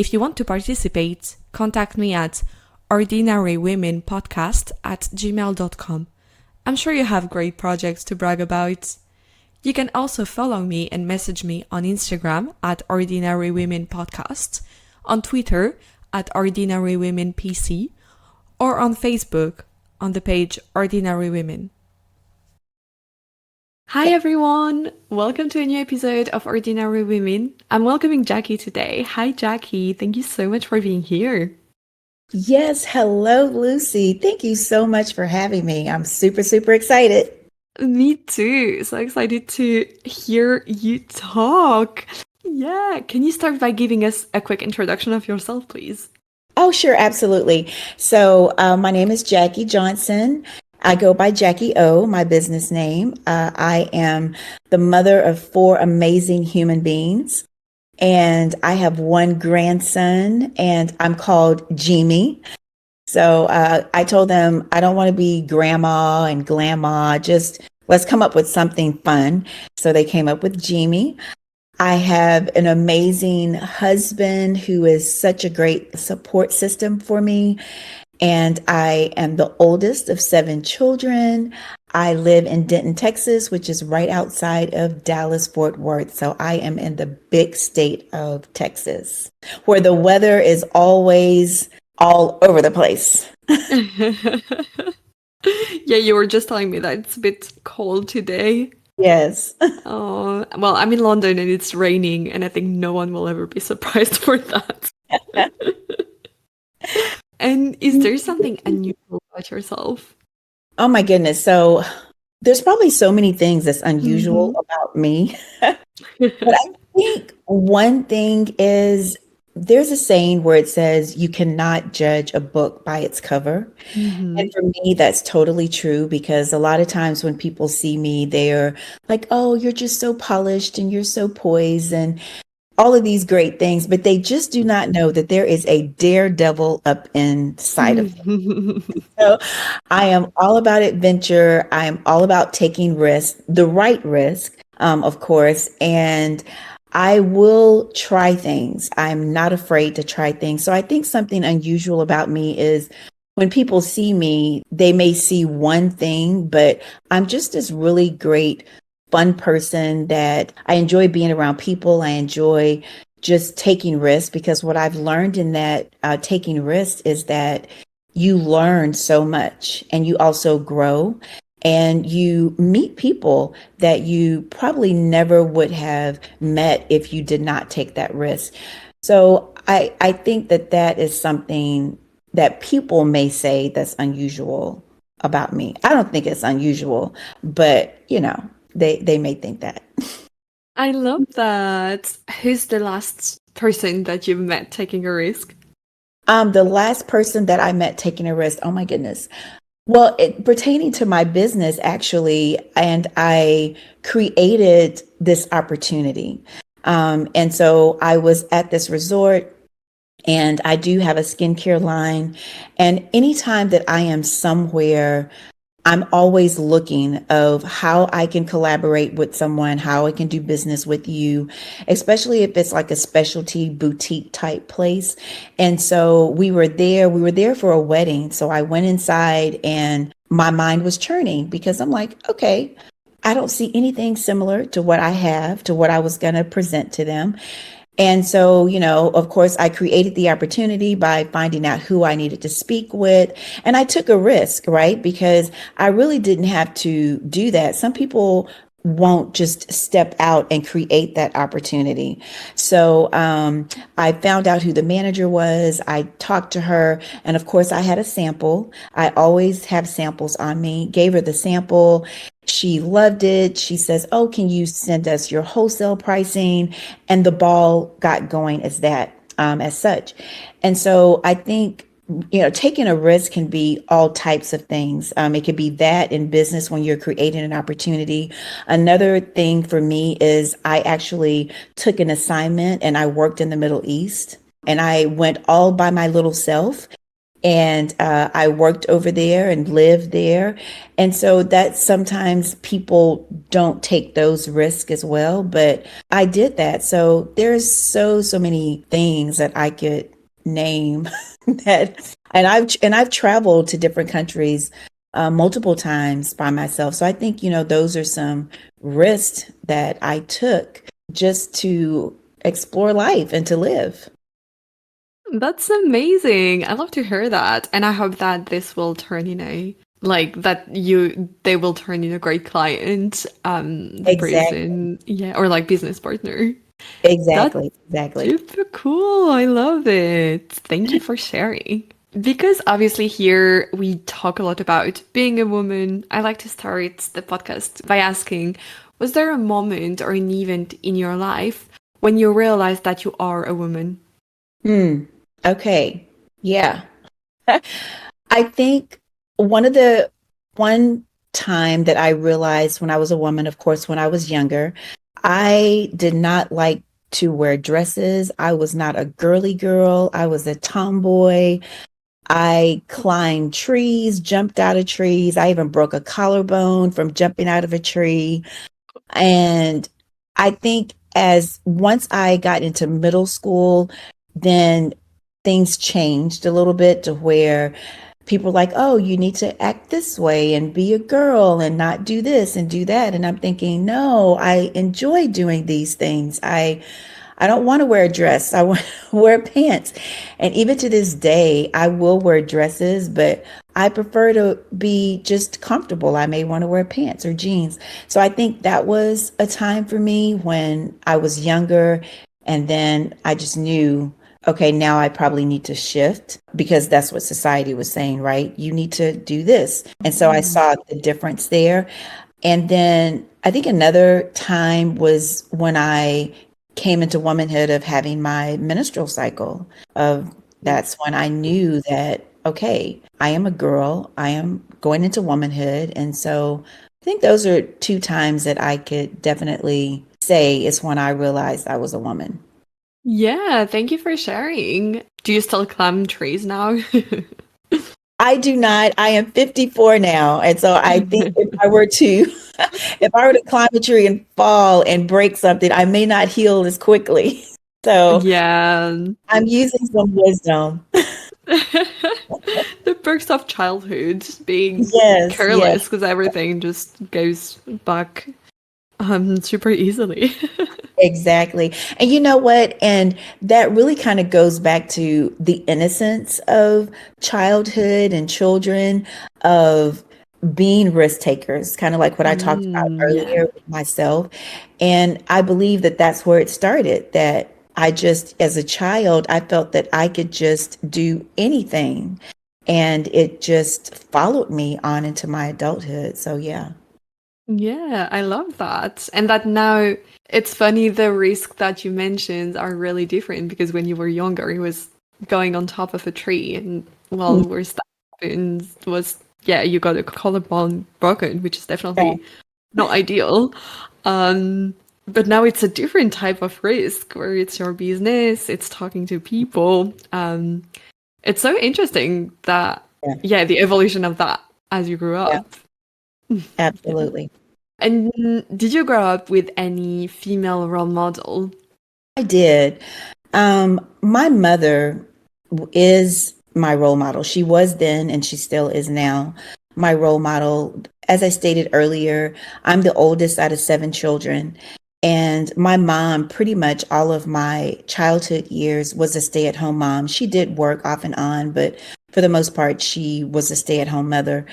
If you want to participate, contact me at ordinarywomenpodcast@gmail.com. I'm sure you have great projects to brag about. You can also follow me and message me on Instagram at Ordinary Women Podcast, on Twitter at Ordinary Women PC, or on Facebook on the page Ordinary Women. Hi everyone! Welcome to a new episode of Ordinary Women. I'm welcoming Jacquie today. Hi Jacquie, thank you so much for being here. Yes, hello Lucy. Thank you so much for having me. I'm super, super excited. Me too. So excited to hear you talk. Yeah. Can you start by giving us a quick introduction of yourself, please? Oh, sure, absolutely. So my name is Jacquie Johnson. I go by Jackie O, my business name. I am the mother of 4 amazing human beings, and I have 1 grandson, and I'm called Jimmy. So I told them I don't want to be grandma and glamma, just let's come up with something fun. So they came up with Jimmy. I have an amazing husband who is such a great support system for me. And I am the oldest of 7 children. I live in Denton, Texas, which is right outside of Dallas, Fort Worth. So I am in the big state of Texas, where the weather is always all over the place. Yeah, you were just telling me that it's a bit cold today. Yes. Oh, well, I'm in London and it's raining, and I think no one will ever be surprised for that. And is there something unusual about yourself? Oh my goodness. So there's probably so many things that's unusual about me. But I think one thing is there's a saying where it says you cannot judge a book by its cover. And for me, that's totally true, because a lot of times when people see me, they're like, oh, you're just so polished and you're so poised and all of these great things, but they just do not know that there is a daredevil up inside of them. So I am all about adventure. I am all about taking risks, the right risk, of course, and I will try things. I'm not afraid to try things. So I think something unusual about me is when people see me, they may see one thing, but I'm just this really great, fun person that I enjoy being around people. I enjoy just taking risks, because what I've learned in that taking risks is that you learn so much and you also grow. And you meet people that you probably never would have met if you did not take that risk. So I think that that is something that people may say that's unusual about me. I don't think it's unusual, but they may think that. I love that. Who's the last person that you've met taking a risk? The last person that I met taking a risk, oh my goodness. Well, pertaining to my business, actually, and I created this opportunity. And so I was at this resort, and I do have a skincare line. And anytime that I am somewhere, I'm always looking of how I can collaborate with someone, how I can do business with you, especially if it's like a specialty boutique type place. And so we were there for a wedding. So I went inside and my mind was churning, because I'm like, okay, I don't see anything similar to what I have, to what I was going to present to them. And so, of course, I created the opportunity by finding out who I needed to speak with. And I took a risk, right? Because I really didn't have to do that. Some people won't just step out and create that opportunity. So I found out who the manager was. I talked to her. And of course, I had a sample. I always have samples on me. Gave her the sample. She loved it. She says, oh, can you send us your wholesale pricing? And the ball got going as that, as such. And so I think, taking a risk can be all types of things. It could be that in business when you're creating an opportunity. Another thing for me is I actually took an assignment and I worked in the Middle East, and I went all by my little self. And I worked over there and lived there. And so that sometimes people don't take those risks as well, but I did that. So there's so many things that I could name that, and I've traveled to different countries multiple times by myself. So I think, those are some risks that I took just to explore life and to live. That's amazing. I love to hear that. And I hope that this will turn, like they will turn in a great client, the Exactly. person, yeah, or like business partner. That's Exactly. super cool. I love it. Thank you for sharing. Because obviously here we talk a lot about being a woman. I like to start the podcast by asking, was there a moment or an event in your life when you realized that you are a woman? Hmm. Okay. Yeah. I think one of the one time that I realized when I was a woman, of course, when I was younger, I did not like to wear dresses. I was not a girly girl. I was a tomboy. I climbed trees, jumped out of trees. I even broke a collarbone from jumping out of a tree. And I think as once I got into middle school, then things changed a little bit to where people were like, oh, you need to act this way and be a girl and not do this and do that. And I'm thinking, no, I enjoy doing these things. I don't want to wear a dress. I want to wear pants. And even to this day, I will wear dresses, but I prefer to be just comfortable. I may want to wear pants or jeans. So I think that was a time for me when I was younger. And then I just knew, okay, now I probably need to shift because that's what society was saying, right? You need to do this. And so I Mm. saw the difference there. And then I think another time was when I came into womanhood of having my menstrual cycle of that's when I knew that, okay, I am a girl, I am going into womanhood. And so I think those are two times that I could definitely say is when I realized I was a woman. Yeah, thank you for sharing. Do you still climb trees now? I do not. I am 54 now. And so I think if I were to if I were to climb a tree and fall and break something, I may not heal as quickly. So Yeah. I'm using some wisdom. The perks of childhood, being Yes, yes. careless because everything just goes back super easily. Exactly. And you know what? And that really kind of goes back to the innocence of childhood and children, of being risk takers, kind of like what I talked about Yeah. earlier with myself. And I believe that that's where it started, that I just, as a child, I felt that I could just do anything. And it just followed me on into my adulthood. So, yeah. Yeah, I love that. And that now it's funny, the risk that you mentioned are really different because when you were younger, it was going on top of a tree, and well, worst that happened was, yeah, you got a collarbone broken, which is Yeah. definitely not ideal. Um, but now it's a different type of risk where it's your business, it's talking to people. It's so interesting that, Yeah. yeah, the evolution of that as you grew Yeah. up. Yeah. Absolutely. And did you grow up with any female role model? I did. My mother is my role model. She was then and she still is now my role model. As I stated earlier, I'm the oldest out of seven children. And my mom, pretty much all of my childhood years, was a stay-at-home mom. She did work off and on, but for the most part, she was a stay-at-home mother.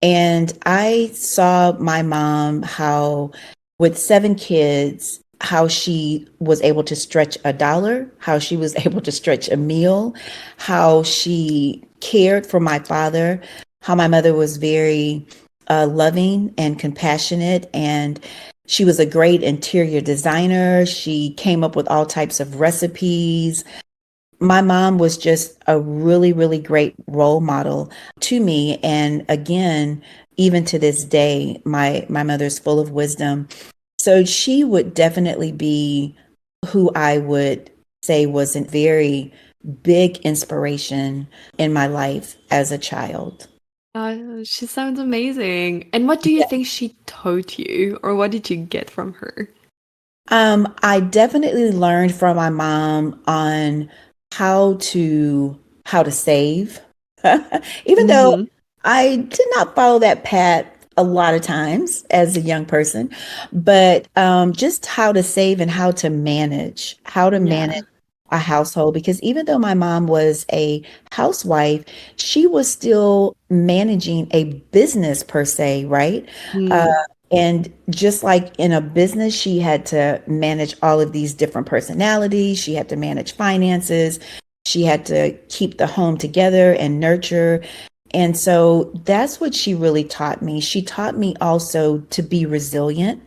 And I saw my mom, how with seven kids, how she was able to stretch a dollar, how she was able to stretch a meal, how she cared for my father, how my mother was very loving and compassionate. And she was a great interior designer. She came up with all types of recipes. My mom was just a really great role model to me. And again, even to this day, my mother's full of wisdom. So she would definitely be who I would say was a very big inspiration in my life as a child. She sounds amazing. And what do you think she taught you, or what did you get from her? I definitely learned from my mom on how to how to save. Even though Hmm. I did not follow that path a lot of times as a young person, but just how to save and how to manage Yeah. a household. Because even though my mom was a housewife, she was still managing a business per se, right? Uh, Mm. and just like in a business, she had to manage all of these different personalities. She had to manage finances. She had to keep the home together and nurture. And so that's what she really taught me. She taught me also to be resilient.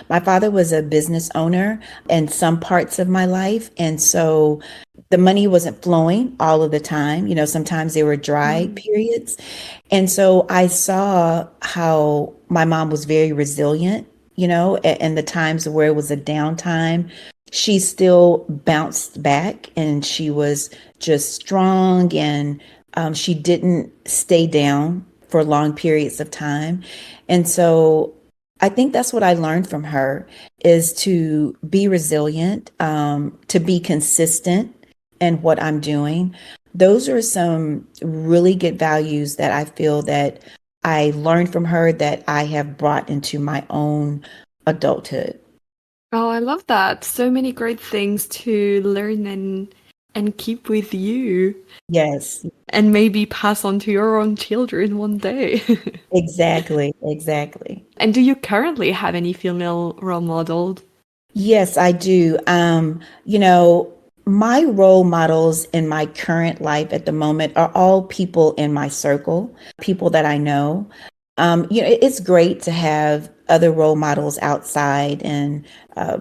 My father was a business owner in some parts of my life. And so the money wasn't flowing all of the time. You know, sometimes there were dry Mm. periods. And so I saw how my mom was very resilient, you know, and the times where it was a downtime, she still bounced back and she was just strong and she didn't stay down for long periods of time. And so I think that's what I learned from her is to be resilient, to be consistent in what I'm doing. Those are some really good values that I feel that I learned from her that I have brought into my own adulthood. Oh, I love that. So many great things to learn and keep with you Yes, and maybe pass on to your own children one day. exactly, exactly. And do you currently have any female role models? Yes, I do. You know, my role models in my current life at the moment are all people in my circle, people that I know. You know, it's great to have other role models outside and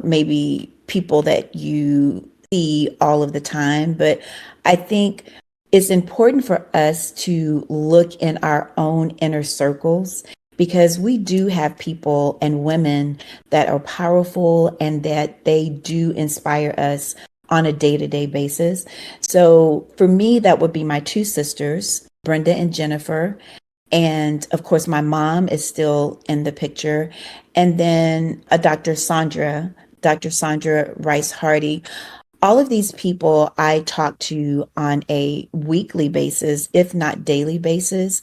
maybe people that you see all of the time. But I think it's important for us to look in our own inner circles because we do have people and women that are powerful and that they do inspire us on a day-to-day basis. So for me, that would be my two sisters, Brenda and Jennifer. And of course, my mom is still in the picture. And then a Dr. Sandra Rice Hardy. All of these people I talk to on a weekly basis, if not daily basis.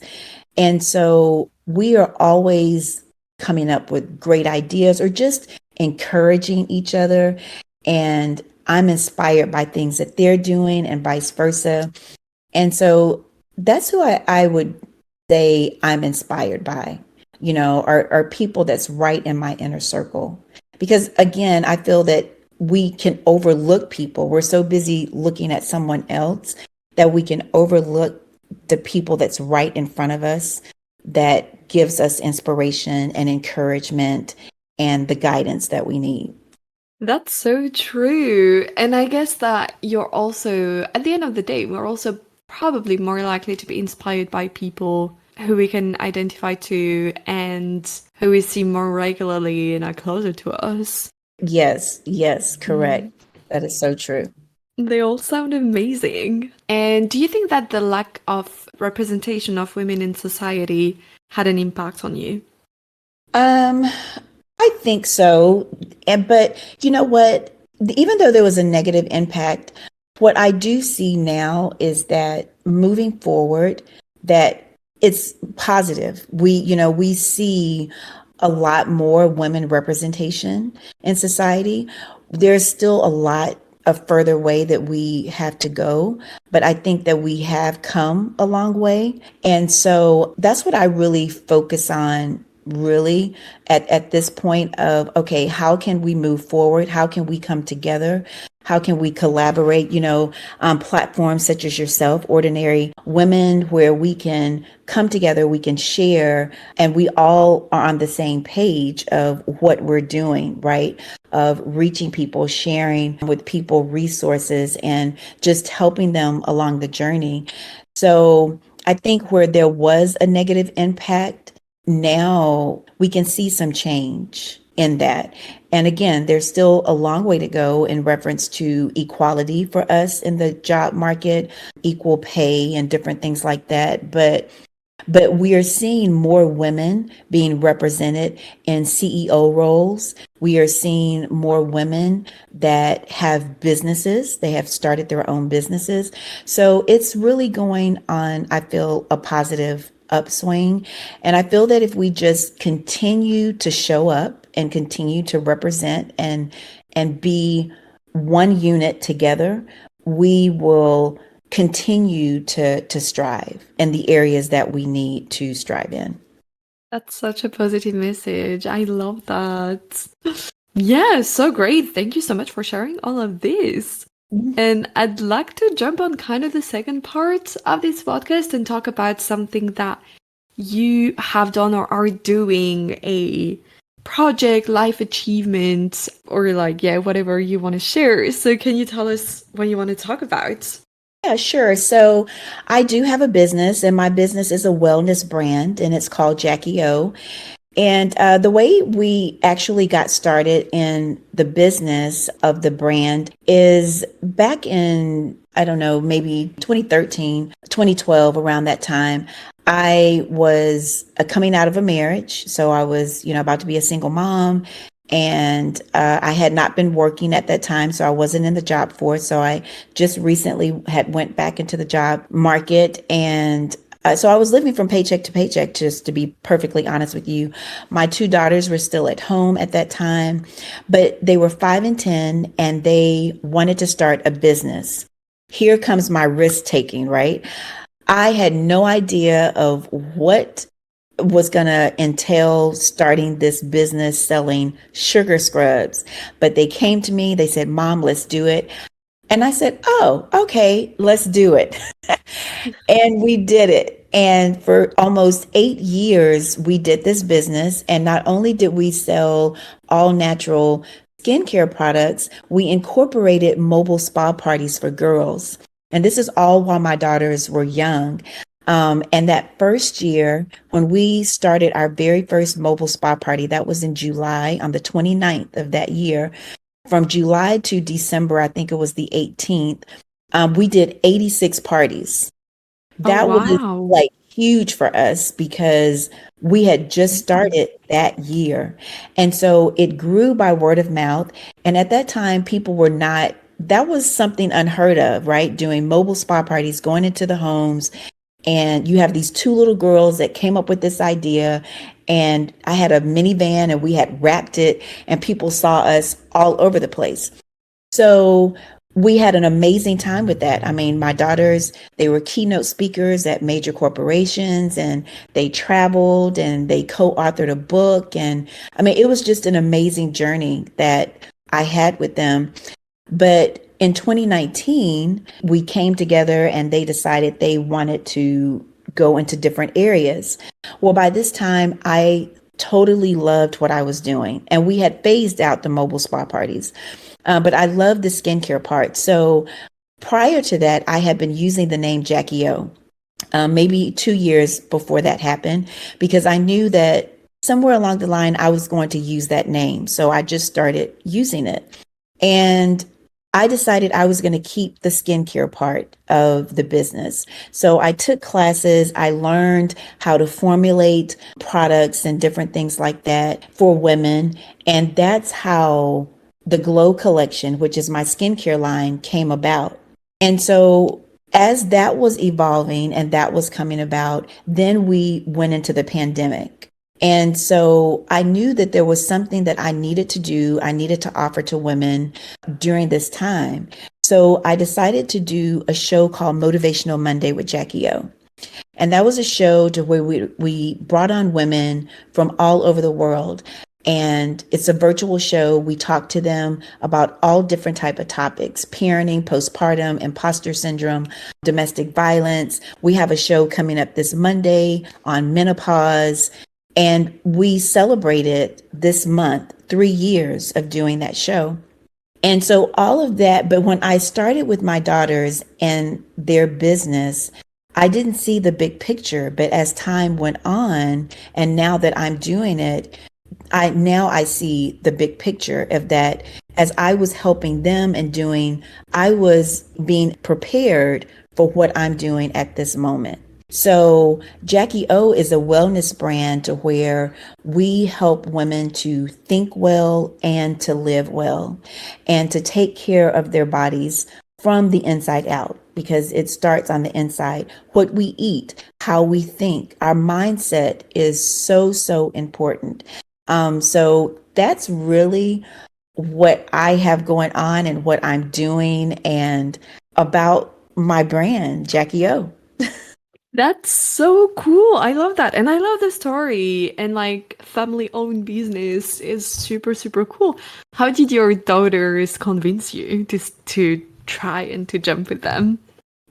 And so we are always coming up with great ideas or just encouraging each other. And I'm inspired by things that they're doing and vice versa. And so that's who I would say I'm inspired by, you know, are people that's right in my inner circle. Because again, I feel that we can overlook people. We're so busy looking at someone else that we can overlook the people that's right in front of us that gives us inspiration and encouragement and the guidance that we need. That's so true. And I guess that you're also, at the end of the day, we're also probably more likely to be inspired by people who we can identify to and who we see more regularly and are closer to us. Yes, yes, Mm. correct. That is so true. They all sound amazing. And do you think that the lack of representation of women in society had an impact on you? Um, I think so. And but you know what? Even though there was a negative impact, what I do see now is that moving forward, that it's positive. We see a lot more women representation in society. There's still a lot of further way that we have to go, but I think that we have come a long way. And so that's what I really focus on really at this point of, okay, how can we move forward? How can we come together? How can we collaborate, on platforms such as yourself, Ordinary Women, where we can come together, we can share, and we all are on the same page of what we're doing, right? Of reaching people, sharing with people resources, and just helping them along the journey. So I think where there was a negative impact, now we can see some change. in that. And again, there's still a long way to go in reference to equality for us in the job market, equal pay and different things like that. But we are seeing more women being represented in CEO roles. We are seeing more women that have businesses. They have started their own businesses. So it's really going on, I feel, a positive upswing. And I feel that if we just continue to show up and continue to represent and be one unit together, we will continue to strive in the areas that we need to strive in. That's such a positive message. I love that. Yeah, so great. Thank you so much for sharing all of this. And I'd like to jump on kind of the second part of this podcast and talk about something that you have done or are doing, a project, life achievement, or like, yeah, whatever you want to share. So can you tell us what you want to talk about? Yeah, sure. So I do have a business, and my business is a wellness brand, and it's called Jackie O. And the way we actually got started in the business of the brand is back in, I don't know, maybe 2013, 2012, around that time. I was coming out of a marriage. So I was, about to be a single mom. And I had not been working at that time, so I wasn't in the job force. So I just recently had went back into the job market, and so I was living from paycheck to paycheck, just to be perfectly honest with you. My two daughters were still at home at that time, but they were 5 and 10, and they wanted to start a business. Here comes my risk taking, right? I had no idea of what was going to entail starting this business selling sugar scrubs. But they came to me, they said, Mom, let's do it. And I said, oh, okay, let's do it. And we did it. And for almost 8 years, we did this business. And not only did we sell all natural skincare products, we incorporated mobile spa parties for girls. And this is all while my daughters were young. And that first year, when we started our very first mobile spa party, that was in July, on the 29th of that year. From July to December, I think it was the 18th, we did 86 parties. Oh, That was wow. like huge for us because we had just started that year. And so it grew by word of mouth. And at that time, people were not, that was something unheard of, right? Doing mobile spa parties, going into the homes. And you have these two little girls that came up with this idea. And I had a minivan, and we had wrapped it, and people saw us all over the place. So we had an amazing time with that. I mean, my daughters, they were keynote speakers at major corporations, and they traveled, and they co-authored a book. And I mean, it was just an amazing journey that I had with them. But in 2019, we came together, and they decided they wanted to go into different areas. Well, by this time, I totally loved what I was doing, and we had phased out the mobile spa parties. But I loved the skincare part. So prior to that, I had been using the name Jackie O, maybe 2 years before that happened, because I knew that somewhere along the line, I was going to use that name. So I just started using it. And I decided I was going to keep the skincare part of the business. So I took classes. I learned how to formulate products and different things like that for women. And that's how the Glow collection, which is my skincare line, came about. And so as that was evolving and that was coming about, then we went into the pandemic. And so I knew that there was something that I needed to do, I needed to offer to women during this time. So I decided to do a show called Motivational Monday with Jackie O. And that was a show to where we brought on women from all over the world. And it's a virtual show. We talk to them about all different type of topics: parenting, postpartum, imposter syndrome, domestic violence. We have a show coming up this Monday on menopause. And we celebrated this month 3 years of doing that show. And so all of that, but when I started with my daughters and their business, I didn't see the big picture. But as time went on, and now that I'm doing it, I see the big picture of that. As I was helping them and doing, I was being prepared for what I'm doing at this moment. So Jackie O is a wellness brand to where we help women to think well and to live well and to take care of their bodies from the inside out, because it starts on the inside. What we eat, how we think, our mindset is so, so important. So that's really what I have going on and what I'm doing and about my brand, Jackie O. That's so cool. I love that. And I love the story. And like family-owned business is super, super cool. How did your daughters convince you to try and to jump with them?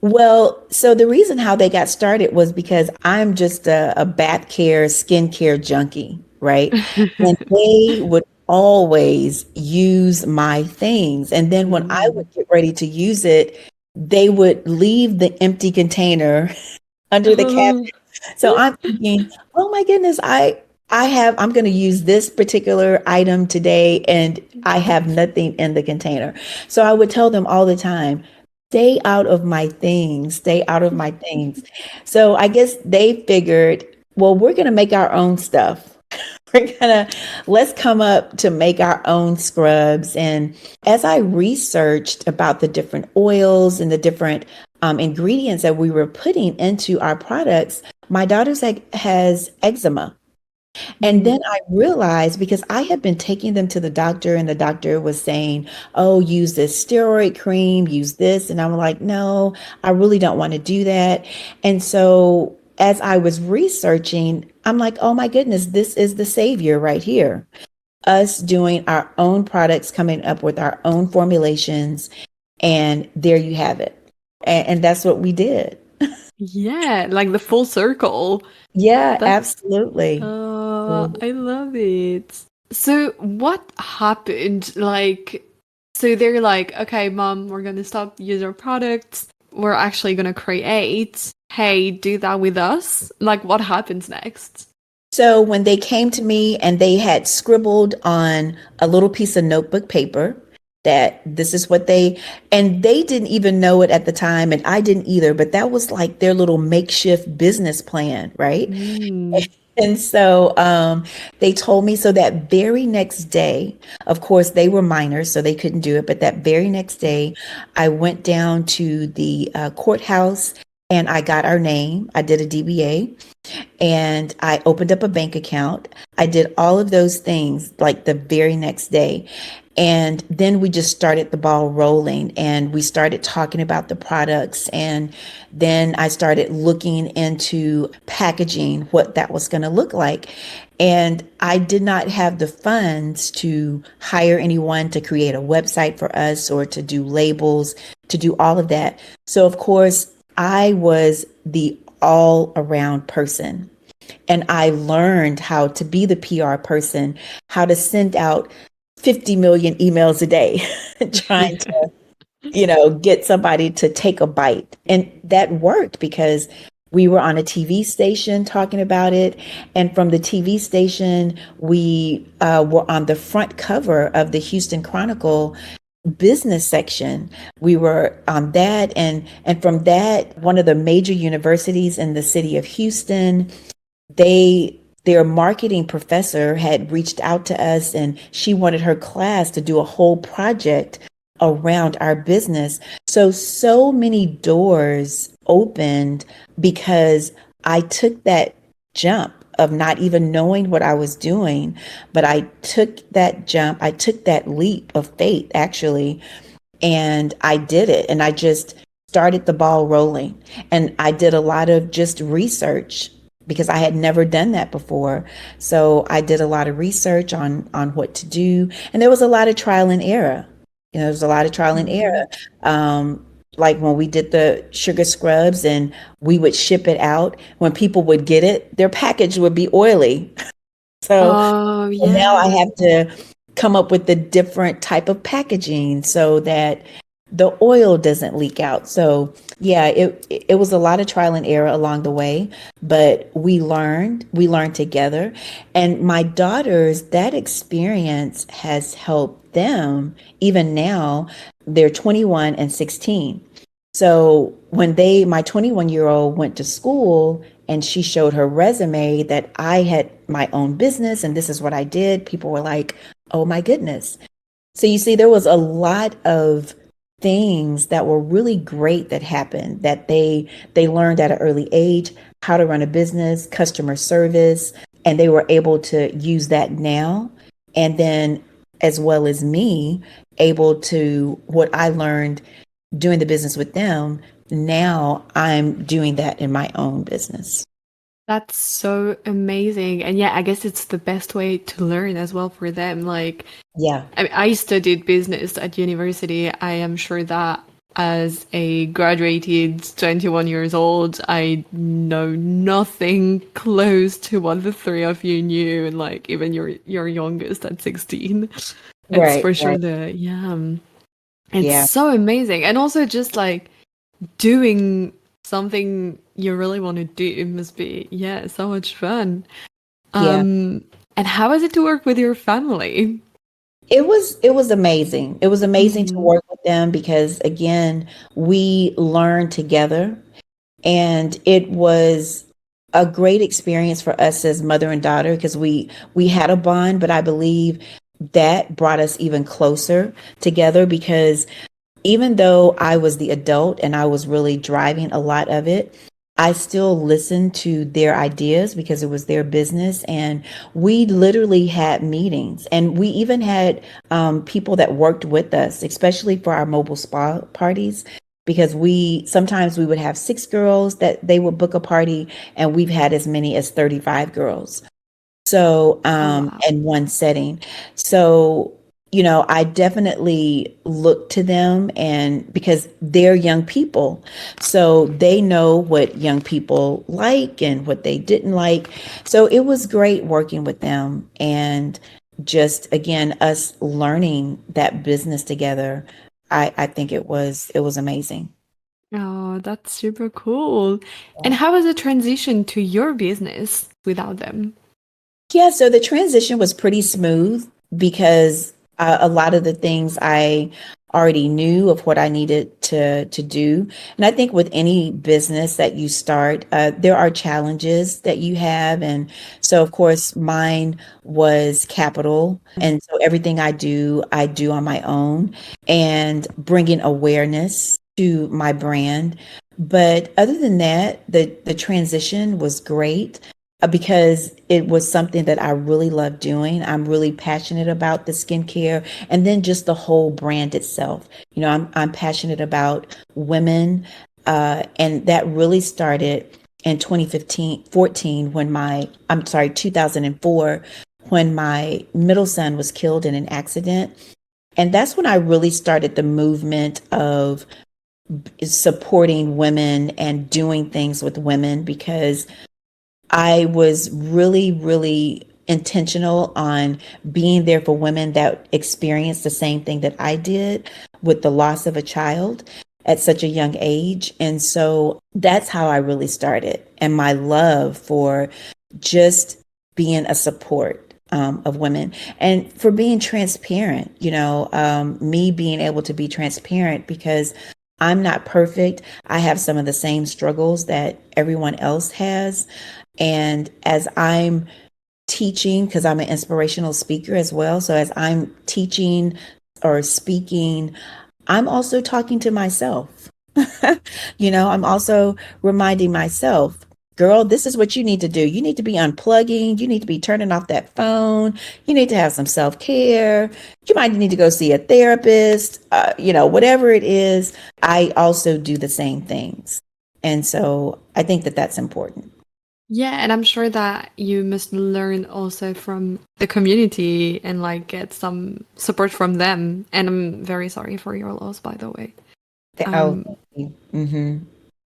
Well, so the reason how they got started was because I'm just a bath care, skincare junkie, right? And they would always use my things. And then when I Mm. would get ready to use it, they would leave the empty container under the Oh. cabinet. So I'm thinking, oh my goodness, I'm going to use this particular item today and I have nothing in the container. So I would tell them all the time, stay out of my things, stay out of my things. So I guess they figured, well, we're going to make our own stuff. We're gonna let's come up to make our own scrubs. And as I researched about the different oils and the different ingredients that we were putting into our products, my daughter's has eczema. And Mm. then I realized, because I had been taking them to the doctor and the doctor was saying, oh, use this steroid cream, use this. And I'm like, no, I really don't want to do that. And so as I was researching, I'm like, oh my goodness, this is the savior right here. Us doing our own products, coming up with our own formulations. And there you have it. And that's what we did. Yeah, like the full circle. Yeah, That's absolutely. I love it. So what happened? Like, so they're like, okay, mom, we're gonna stop using our products. We're actually gonna create. Hey, do that with us. Like, what happens next? So when they came to me and they had scribbled on a little piece of notebook paper that this is what and they didn't even know it at the time, and I didn't either, but that was like their little makeshift business plan, right? Mm. And so they told me, so that very next day, of course, they were minors, so they couldn't do it. But that very next day, I went down to the courthouse and I got our name. I did a DBA and I opened up a bank account. I did all of those things like the very next day. And then we just started the ball rolling and we started talking about the products. And then I started looking into packaging, what that was going to look like. And I did not have the funds to hire anyone to create a website for us or to do labels, to do all of that. So, of course, I was the all around person. And I learned how to be the PR person, how to send out 50 million emails a day, trying to, get somebody to take a bite. And that worked because we were on a TV station talking about it. And from the TV station, we were on the front cover of the Houston Chronicle business section. We were on that. And from that, one of the major universities in the city of Houston, their marketing professor had reached out to us and she wanted her class to do a whole project around our business. So many doors opened because I took that jump of not even knowing what I was doing, but I took that jump, I took that leap of faith actually, and I did it. And I just started the ball rolling. And I did a lot of just research because I had never done that before. So I did a lot of research on what to do. And there was a lot of trial and error. There was a lot of trial and Mhm. error. Like when we did the sugar scrubs and we would ship it out, when people would get it, their package would be oily. Oh, So now I yeah. have to come up with a different type of packaging so that the oil doesn't leak out. So yeah, it was a lot of trial and error along the way, but we learned together. And my daughters, that experience has helped them even now. They're 21 and 16. So when my 21-year-old went to school and she showed her resume that I had my own business and this is what I did, people were like, oh my goodness. So you see, there was a lot of things that were really great that happened that they learned at an early age how to run a business, customer service, and they were able to use that now. And then as well as me, able to what I learned doing the business with them, now I'm doing that in my own business. That's so amazing. And yeah, I guess it's the best way to learn as well for them. Like, Yeah. I mean, I studied business at university. I am sure that as a graduated 21 years old, I know nothing close to what the three of you knew, and like even your youngest at 16. It's Right, for sure right. the yeah. It's Yeah, so amazing. And also just like doing something you really want to do must be yeah, so much fun. yeah. Um and how is it to work with your family? It was amazing. It was amazing to Mhm. work with them because again, we learned together and it was a great experience for us as mother and daughter because we had a bond, but I believe that brought us even closer together because even though I was the adult and I was really driving a lot of it, I still listened to their ideas because it was their business. And we literally had meetings and we even had people that worked with us, especially for our mobile spa parties. Because sometimes we would have 6 girls that they would book a party, and we've had as many as 35 girls. So, Oh wow. in one setting. So, I definitely look to them and because they're young people. So they know what young people like and what they didn't like. So it was great working with them and just again us learning that business together. I think it was amazing. Oh, that's super cool. And how was the transition to your business without them? Yeah, so the transition was pretty smooth because a lot of the things I already knew of what I needed to do. And I think with any business that you start, there are challenges that you have. And so, of course, mine was capital. And so everything I do on my own and bringing awareness to my brand. But other than that, the transition was great because it was something that I really love doing. I'm really passionate about the skincare and then just the whole brand itself. I'm passionate about women, and that really started in 2014 I'm sorry, 2004 when my middle son was killed in an accident. And that's when I really started the movement of supporting women and doing things with women because I was really, really intentional on being there for women that experienced the same thing that I did with the loss of a child at such a young age. And so that's how I really started. And my love for just being a support of women and for being transparent, me being able to be transparent because I'm not perfect. I have some of the same struggles that everyone else has. And as I'm teaching, because I'm an inspirational speaker as well, so as I'm teaching or speaking, I'm also talking to myself. I'm also reminding myself, girl, this is what you need to do. You need to be unplugging. You need to be turning off that phone. You need to have some self care. You might need to go see a therapist. Whatever it is, I also do the same things. And so I think that that's important. Yeah, and I'm sure that you must learn also from the community and like get some support from them. And I'm very sorry for your loss, by the way. Oh, Um, thank you. Hmm.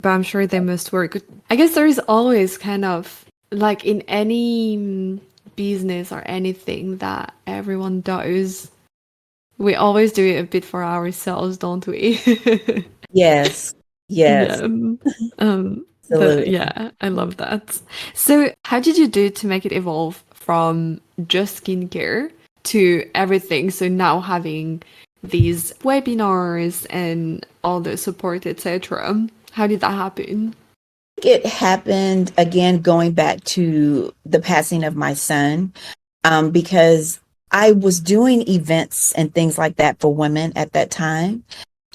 but I'm sure they must work. I guess there is always kind of like in any business or anything that everyone does, We always do it a bit for ourselves, don't we? Yes. Yes. Yeah. But Absolutely. yeah, I love that. So, how did you do to make it evolve from just skincare to everything? So now having these webinars and all the support, etc. How did that happen? It happened again, going back to the passing of my son, because I was doing events and things like that for women at that time.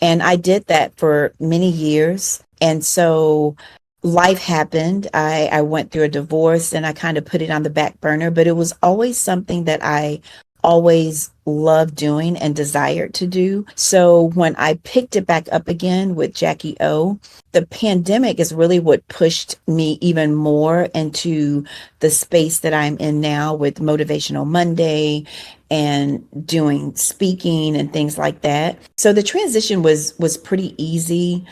And I did that for many years. And so life happened. I went through a divorce and I kind of put it on the back burner, but it was always something that I always loved doing and desired to do. So when I picked it back up again with Jackie O, the pandemic is really what pushed me even more into the space that I'm in now with Motivational Monday and doing speaking and things like that. So the transition was pretty easy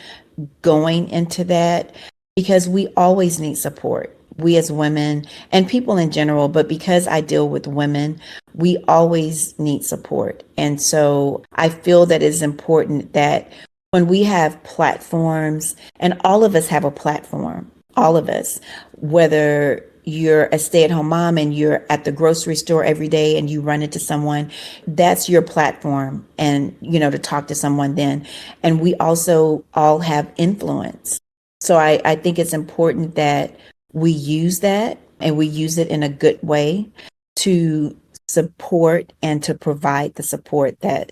going into that because we always need support. We as women and people in general, but because I deal with women, we always need support. And so I feel that it's important that when we have platforms, and all of us have a platform, all of us, whether you're a stay-at-home mom and you're at the grocery store every day and you run into someone, that's your platform, and to talk to someone then. And we also all have influence. So I think it's important that we use that and we use it in a good way to support and to provide the support that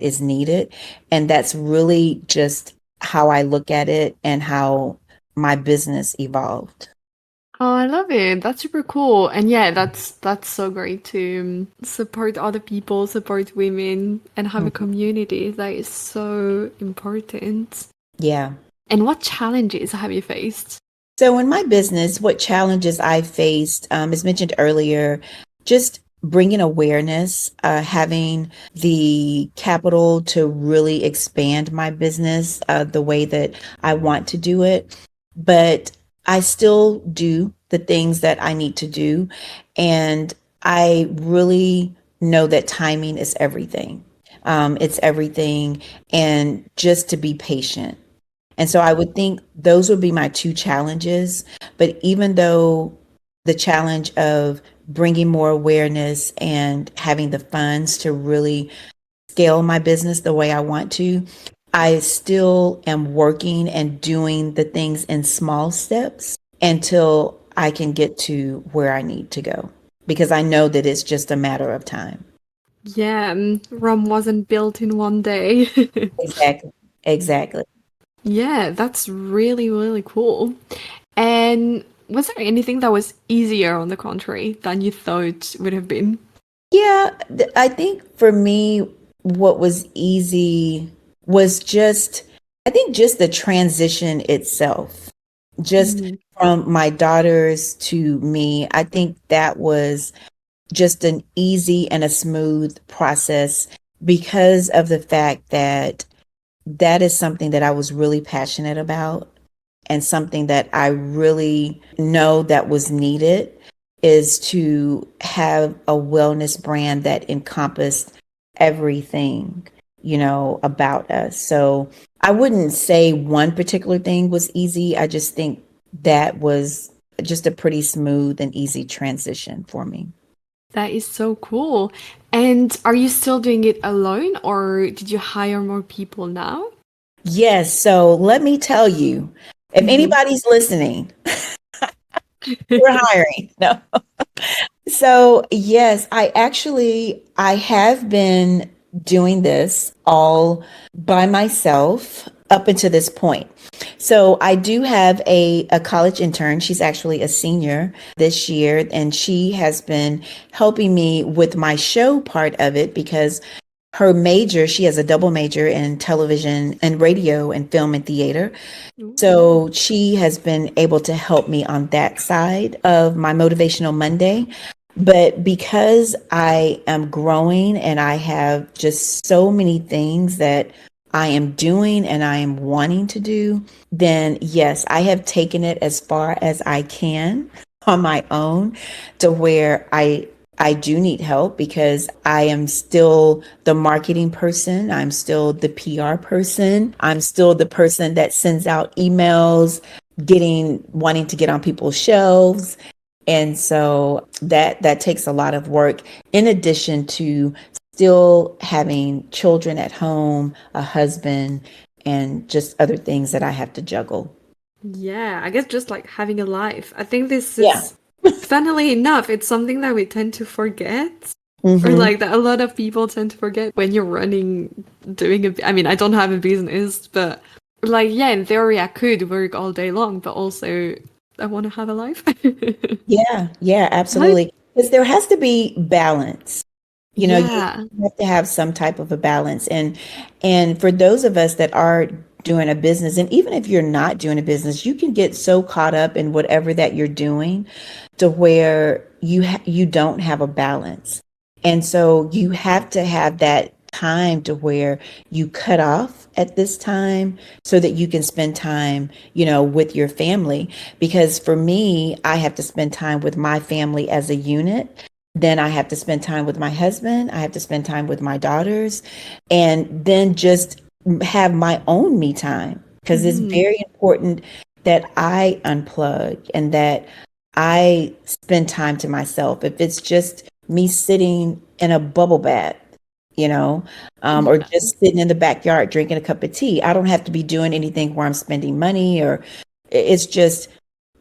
is needed. And that's really just how I look at it and how my business evolved. Oh, I love it. That's super cool. And yeah, that's so great to support other people, support women, and have a Mhm. community. That is so important. Yeah. And what challenges have you faced? So in my business, what challenges I faced, as mentioned earlier, just bringing awareness, having the capital to really expand my business the way that I want to do it. But I still do the things that I need to do. And I really know that timing is everything. It's everything. And just to be patient. And so I would think those would be my two challenges. But even though the challenge of bringing more awareness and having the funds to really scale my business the way I want to, I still am working and doing the things in small steps until I can get to where I need to go, because I know that it's just a matter of time. Yeah, Rome wasn't built in one day. Exactly. Exactly. Yeah, that's really, really cool. And was there anything that was easier on the contrary than you thought would have been? Yeah, I think for me, what was easy was just, I think just the transition itself, just Mhm. from my daughters to me. I think that was just an easy and a smooth process because of the fact that that is something that I was really passionate about and something that I really know that was needed, is to have a wellness brand that encompassed everything, about us. So I wouldn't say one particular thing was easy. I just think that was just a pretty smooth and easy transition for me. That is so cool. And are you still doing it alone or did you hire more people now? Yes. So let me tell you, if Mhm. anybody's listening, we're hiring. No. So, yes, I have been doing this all by myself up until this point. So I do have a college intern. She's actually a senior this year, and she has been helping me with my show part of it because her major, she has a double major in television and radio and film and theater. Ooh. So she has been able to help me on that side of my Motivational Monday. But because I am growing and I have just so many things that I am doing and I am wanting to do, then yes, I have taken it as far as I can on my own to where I do need help because I am still the marketing person. I'm still the PR person. I'm still the person that sends out emails, wanting to get on people's shelves. And so that takes a lot of work in addition to still having children at home, a husband, and just other things that I have to juggle. Yeah, I guess just like having a life. I think this Yeah. is, funnily enough, it's something that we tend to forget, or Hmm. like that a lot of people tend to forget when you're doing I mean, I don't have a business, but like, yeah, in theory, I could work all day long, but also I want to have a life. Yeah, yeah, How, absolutely. Because there has to be balance. You yeah. have to have some type of a balance. And for those of us that are doing a business, and even if you're not doing a business, you can get so caught up in whatever that you're doing to where you don't have a balance. And so you have to have that time to where you cut off at this time so that you can spend time, with your family. Because for me, I have to spend time with my family as a unit. Then I have to spend time with my husband. I have to spend time with my daughters, and then just have my own me time, because it's Mm, very important that I unplug and that I spend time to myself. If it's just me sitting in a bubble bath, or yeah. just sitting in the backyard drinking a cup of tea, I don't have to be doing anything where I'm spending money, or it's just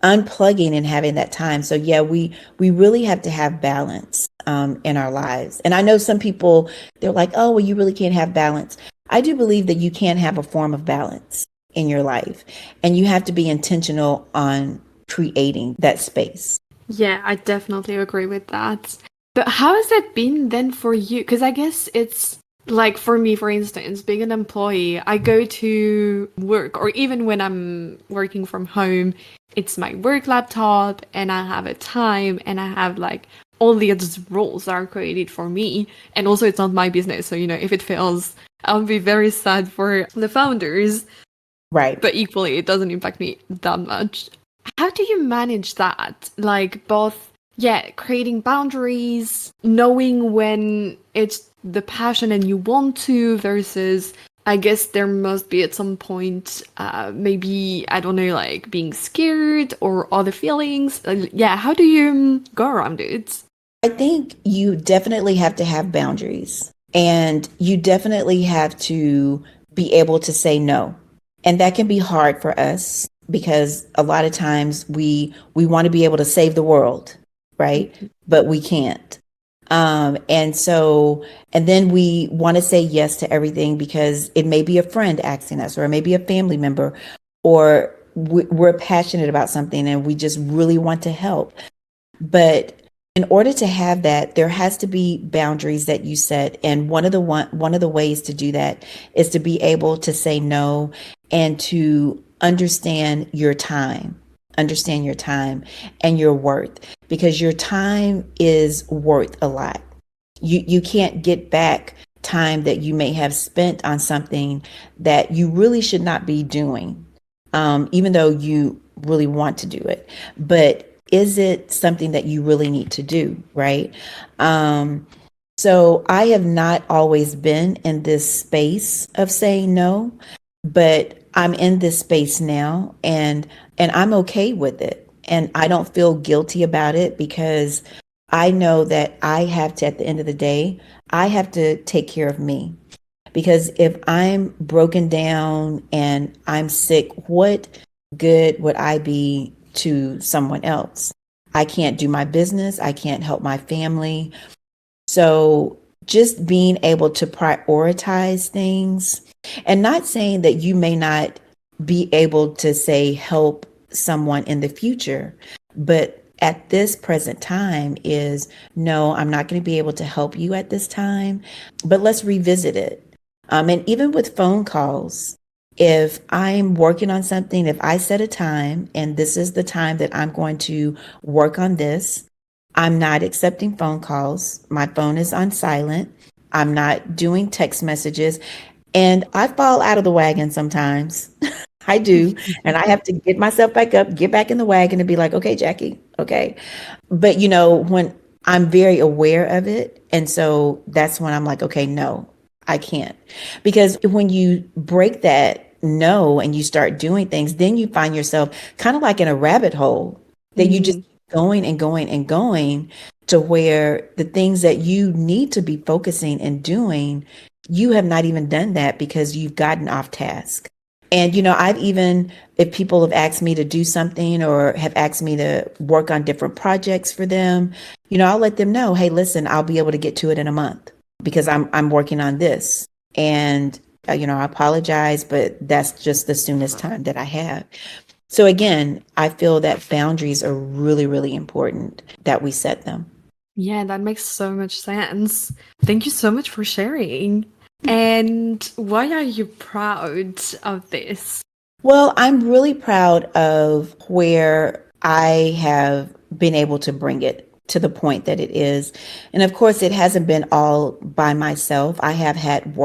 unplugging and having that time. So yeah, we really have to have balance in our lives. And I know some people, they're like, oh, well, you really can't have balance. I do believe that you can have a form of balance in your life, and you have to be intentional on creating that space. Yeah, I definitely agree with that. But how has it been then for you? Because I guess it's like for me, for instance, being an employee, I go to work, or even when I'm working from home, it's my work laptop and I have a time and I have like all these rules that are created for me. And also, it's not my business. So, if it fails, I'll be very sad for the founders, Right. but equally, it doesn't impact me that much. How do you manage that? Like, both, yeah, creating boundaries, knowing when it's the passion and you want to, versus, I guess there must be at some point, maybe, I don't know, like being scared or other feelings. Yeah, how do you go around it? I think you definitely have to have boundaries, and you definitely have to be able to say no. And that can be hard for us because a lot of times we want to be able to save the world, right? But we can't. And then we want to say yes to everything because it may be a friend asking us, or it may be a family member, or we're passionate about something and we just really want to help. But in order to have that, there has to be boundaries that you set. And one of the ways to do that is to be able to say no and to understand your time and your worth, because your time is worth a lot. You can't get back time that you may have spent on something that you really should not be doing, even though you really want to do it. But is it something that you really need to do, right? Um, so I have not always been in this space of saying no, but I'm in this space now, and I'm okay with it. And I don't feel guilty about it because I know that I have to, at the end of the day, I have to take care of me. Because if I'm broken down and I'm sick, what good would I be to someone else? I can't do my business. I can't help my family. So just being able to prioritize things, and not saying that you may not be able to say help someone in the future, but at this present time is no, I'm not going to be able to help you at this time, but let's revisit it. And even with phone calls, if I'm working on something, if I set a time and this is the time that I'm going to work on this, I'm not accepting phone calls. My phone is on silent. I'm not doing text messages. And I fall out of the wagon sometimes. I do. And I have to get myself back up, get back in the wagon and be like, okay, Jackie, okay. But when I'm very aware of it. And so that's when I'm like, okay, no, I can't. Because when you break that no and you start doing things, then you find yourself kind of like in a rabbit hole that you just Mm, keep going and going and going to where the things that you need to be focusing and doing, you have not even done that because you've gotten off task. And, I've even, if people have asked me to do something or have asked me to work on different projects for them, I'll let them know, hey, listen, I'll be able to get to it in a month because I'm working on this. And, I apologize, but that's just the soonest time that I have. So again, I feel that boundaries are really, really important that we set them. yeah, that makes so much sense. Thank you so much for sharing. And why are you proud of this? Well, I'm really proud of where I have been able to bring it to the point that it is. And of course, it hasn't been all by myself. I have had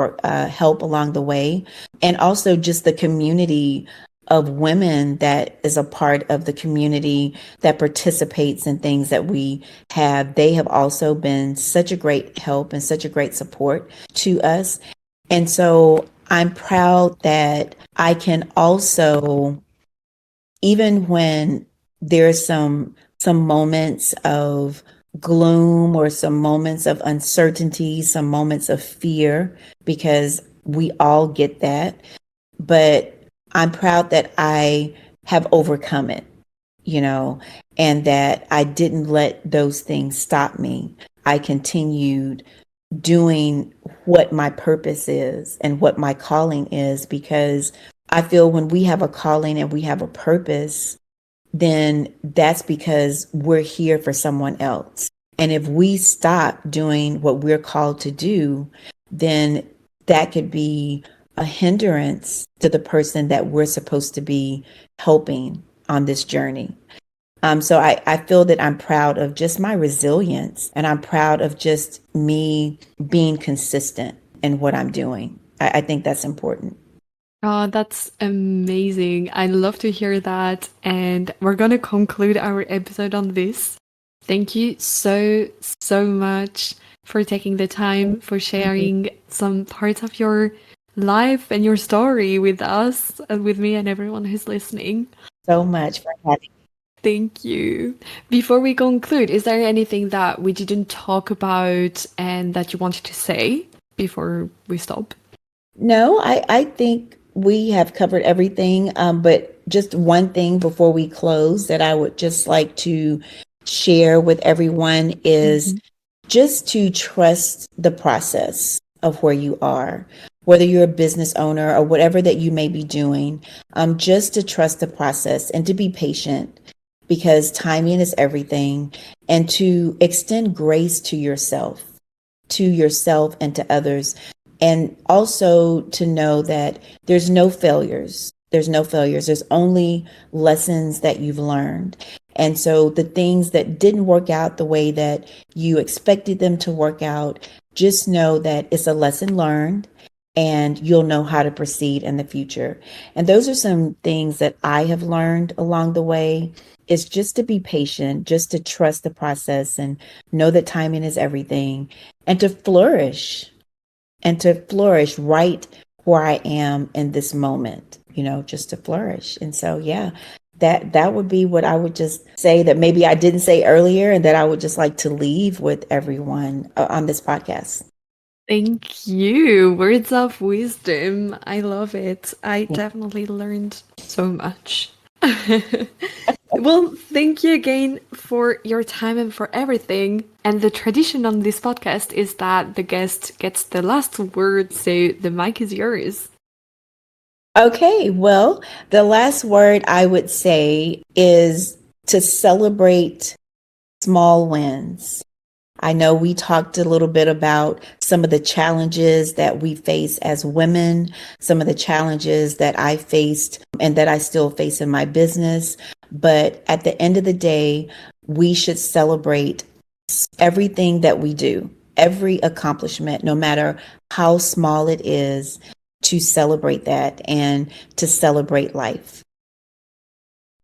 help along the way, and also just the community of women that is a part of the community that participates in things that we have. They have also been such a great help and such a great support to us. And so I'm proud that I can also, even when there's some moments of gloom or some moments of uncertainty, some moments of fear, because we all get that. But I'm proud that I have overcome it, you know, and that I didn't let those things stop me. I continued doing what my purpose is and what my calling is, because I feel when we have a calling and we have a purpose, then that's because we're here for someone else. And if we stop doing what we're called to do, then that could be a hindrance to the person that we're supposed to be helping on this journey. So I feel that I'm proud of just my resilience, and I'm proud of just me being consistent in what I'm doing. I think that's important. Oh, that's amazing. I love to hear that. And we're going to conclude our episode on this. Thank you so, so much for taking the time, for Thank you sharing some parts of your life and your story with us and with me and everyone who's listening. so much for having me. Thank you. Before we conclude, is there anything that we didn't talk about and that you wanted to say before we stop? No, I think we have covered everything. But just one thing before we close that I would just like to share with everyone is Mhm. just to trust the process of where you are, whether you're a business owner or whatever that you may be doing, just to trust the process and to be patient, because timing is everything, and to extend grace to yourself and to others. And also to know that there's no failures. There's no failures. There's only lessons that you've learned. And so the things that didn't work out the way that you expected them to work out, just know that it's a lesson learned and you'll know how to proceed in the future. And those are some things that I have learned along the way, is just to be patient, just to trust the process and know that timing is everything, and to flourish right where I am in this moment, just to flourish. And so, yeah, that would be what I would just say that maybe I didn't say earlier, and that I would just like to leave with everyone on this podcast. Thank you. Words of wisdom. I love it. I definitely learned so much. Well, thank you again for your time and for everything. And the tradition on this podcast is that the guest gets the last word, so the mic is yours. Okay, well, the last word I would say is to celebrate small wins. I know we talked a little bit about some of the challenges that we face as women, some of the challenges that I faced and that I still face in my business. But at the end of the day, we should celebrate everything that we do, every accomplishment, no matter how small it is, to celebrate that and to celebrate life.